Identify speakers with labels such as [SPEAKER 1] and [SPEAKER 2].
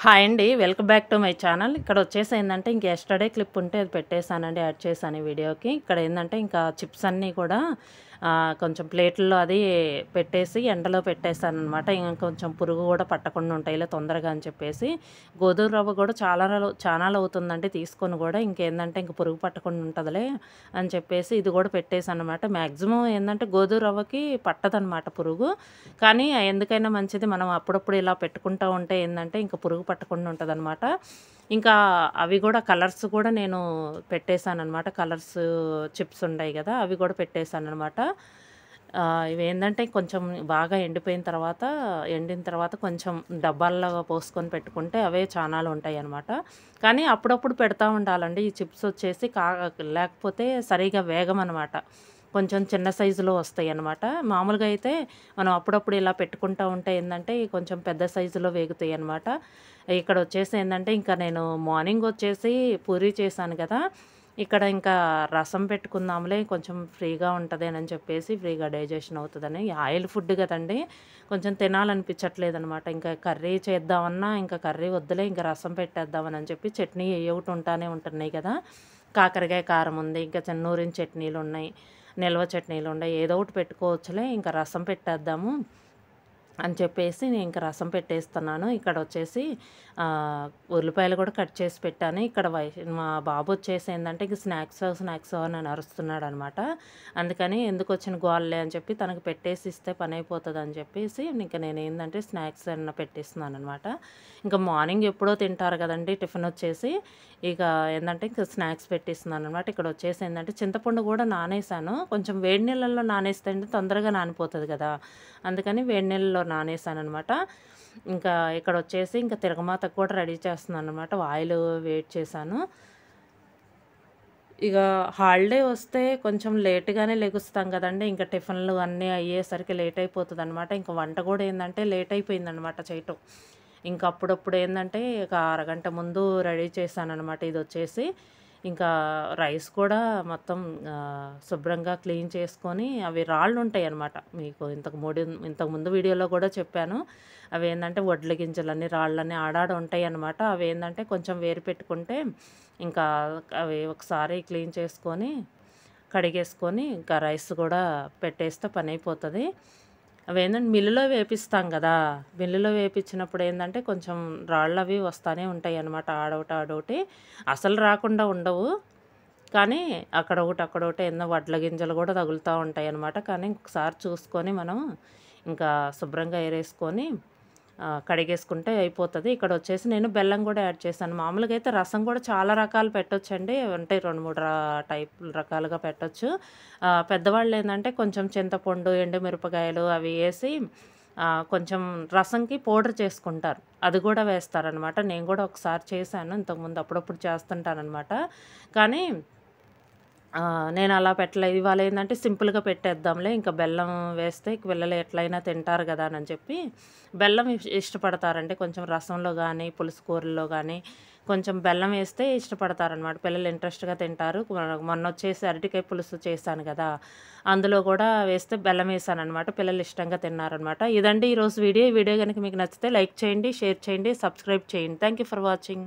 [SPEAKER 1] Hi అండి. Welcome back to my channel. ఇక్కడొచ్చేసి ఏందంటే, ఇంక యెస్టర్‌డే క్లిప్ ఉంటే అది పెట్టేసానండి. యాడ్ చేశాను ఈ వీడియోకి. ఇక్కడ ఏందంటే, ఇంకా చిప్స్ అన్నీ కూడా కొంచెం ప్లేట్‌ల్లో అది పెట్టేసి ఎండలో పెట్టేసాననమాట. ఇంకొంచెం పురుగు గూడా పట్టకుండా ఉంటాయిలే తొందరగా అని చెప్పేసి. గోధుమ రవ్వ గూడా చానాలవుతుందండి తీసుకొని గూడా. ఇంకేందంటే, ఇంక పురుగు పట్టకుండా ఉంటదిలే అని చెప్పేసి ఇది గూడా పెట్టేసాననమాట. మాక్సిమం ఏందంటే, గోధుమ రవ్వకి పట్టదనమాట పురుగు. కానీ ఎందుకైనా మంచిది మనం అప్పుడప్పుడు ఇలా పెట్టుకుంటా ఉంటే ఏందంటే, ఇంక పురుగు పట్టకుండా ఉంటదనమాట. ఇంకా అవి గూడా కలర్స్ కూడా నేను పెట్టేసాననమాట. కలర్స్ చిప్స్ ఉంటాయి గదా! అవి గూడా పెట్టేసాననమాట. ఇవేందంటే కొంచెం బాగా ఎండిన తర్వాత కొంచెం డబ్బాల్లో పోసుకొని పెట్టుకుంటే అవే చానాలుంటాయనమాట. కానీ అప్పుడప్పుడు పెడతా ఉండాలండి. ఈ చిప్స్ వచ్చేసి లేకపోతే సరిగ్గా వేగమనమాట. కొంచెం చిన్న సైజులో వస్తాయనమాట. మామూలుగా అయితే మనం అప్పుడప్పుడు ఇలా పెట్టుకుంటా ఉంటే ఏందంటే, కొంచెం పెద్ద సైజులో వేగుతాయనమాట. ఇక్కడొచ్చేసి ఏందంటే, ఇంకా నేను మార్నింగ్ వచ్చేసి పూరి చేశాను గదా! ఇక్కడ ఇంకా రసం పెట్టుకుందాంలే కొంచెం ఫ్రీగా ఉంటదేనని చెప్పేసి, ఫ్రీగా డైజెషన్ అవుతదని. ఆయిల్ ఫుడ్ గదండీ! కొంచెం తినాలనిపించట్లేదనమాట. ఇంకా కర్రీ చేద్దామన్నా, ఇంకా కర్రీ వద్దులే ఇంక రసం పెట్టేద్దామని చెప్పి చట్నీ ఏయోకటి ఉంటానే ఉంటున్నాయి గదా! కాకరకాయ కారం ఉంది. ఇంకా నూరిన చట్నీలున్నాయి. నిల్వ చట్నీలుండాయి. ఏదో ఒకటి పెట్టుకోవచ్చులే ఇంక రసం పెట్టేద్దాము అని చెప్పేసి నేను ఇంక రసం పెట్టేస్తున్నాను. ఇక్కడొచ్చేసి ఉల్లిపాయలు కూడా కట్ చేసి పెట్టాను. ఇక్కడ మా బాబొచ్చేసి ఏందంటే ఇంక స్నాక్స్ అని అరుస్తున్నాడనమాట. అందుకని ఎందుకొచ్చిన గోలలే అని చెప్పి తనకు పెట్టేసి ఇస్తే పనైపోతదని చెప్పేసి ఇంక నేనేందంటే స్నాక్స్ అన్న పెట్టిస్తున్నాననమాట. ఇంక మార్నింగ్ ఎప్పుడో తింటారు కదండీ టిఫినొచ్చేసి. ఇక ఏందంటే ఇంక స్నాక్స్ పెట్టిస్తున్నాననమాట. ఇక్కడొచ్చేసి ఏందంటే చింతపండు కూడా నానేసాను. కొంచెం వేడి నీళ్ళల్లో నానేస్తే అంటే తొందరగా నానిపోతది కదా! అందుకని వేడి నీళ్ళలో నానేసాననమాట. ఇంకా ఇక్కడొచ్చేసి ఇంకా తిరగమాతకు కూడా రెడీ చేస్తున్నాననమాట. ఆయిల్ వేడి చేశాను. ఇక హాలిడే వస్తే కొంచెం లేట్‌గానే లెగుస్తాం గదండీ! ఇంక టిఫిన్‌లు అన్నీ అయ్యేసరికి లేట్ అయిపోతదనమాట. ఇంక వంట గూడా ఏందంటే లేట్ అయిపోయిందనమాట చేయటం. ఇంక అప్పుడప్పుడు ఏందంటే ఒక అరగంట ముందు రెడీ చేశాననమాట ఇదొచ్చేసి. ఇంకా రైస్ కూడా మొత్తం శుభ్రంగా క్లీన్ చేసుకొని అవి రాళ్ళుంటాయనమాట. మీకు ఇంతకుముందు వీడియోలో గూడా చెప్పాను. అవేందంటే వడ్ల గింజలని, రాళ్ళని ఆడాడ ఉంటాయనమాట. అవేందంటే కొంచెం వేరు పెట్టుకుంటే ఇంకా అవి ఒకసారి క్లీన్ చేసుకొని, కడిగేసుకొని, ఇంకా రైస్ గూడా పెట్టేస్తే పనైపోతది. అవేంటంటే మిల్లులో వేపిస్తాం గదా! మిల్లులో వేపిచ్చినప్పుడు ఏందంటే కొంచెం రాళ్ళవి వస్తానే ఉంటాయనమాట. ఆడోటి అసలు రాకుండా ఉండవు. కానీ అక్కడొకటి ఎన్నో వడ్ల గింజలు గూడా తగులుతా ఉంటాయనమాట. కానీ ఒకసారి చూసుకొని మనం ఇంకా శుభ్రంగా ఏరేసుకొని కడిగేసుకుంటే అయిపోతది. ఇక్కడొచ్చేసి నేను బెల్లం గూడా యాడ్ చేశాను. మామూలుగా అయితే రసం గూడా చాలా రకాలు పెట్టొచ్చండి. అంటే 2, 3 రకాలుగా పెట్టొచ్చు. పెద్దవాళ్ళేందంటే కొంచెం చింతపండు, ఎండుమిరపకాయలు అవి ఏసి కొంచెం రసంకి పౌడర్ చేసుకుంటారు. అది గూడా వేస్తారనమాట. నేను గూడా ఒకసారి చేశాను. ఇంతకుముందు అప్పుడప్పుడు చేస్తుంటాననమాట. కానీ నేనలా పెట్టలేదు. ఇవాళేందంటే సింపుల్‌గా పెట్టేద్దాంలే. ఇంకా బెల్లం వేస్తే పిల్లలు ఎట్లైనా తింటారు గదా! అని చెప్పి బెల్లం ఇష్టపడతారండి. కొంచెం రసంలో గానీ, పులుసు కూరల్లో గానీ కొంచెం బెల్లం వేస్తే ఇష్టపడతారనమాట. పిల్లలు ఇంట్రెస్ట్‌గా తింటారు. మొన్నొచ్చేసి అరటికాయ పులుసు చేశాను గదా! అందులో గూడా వేస్తే బెల్లం వేశాననమాట. పిల్లలు ఇష్టంగా తిన్నారనమాట. ఇదండి ఈరోజు వీడియో. ఈ వీడియో గనుక మీకు నచ్చితే లైక్ చేయండి, షేర్ చేయండి, సబ్స్క్రైబ్ చేయండి. Thank you for watching.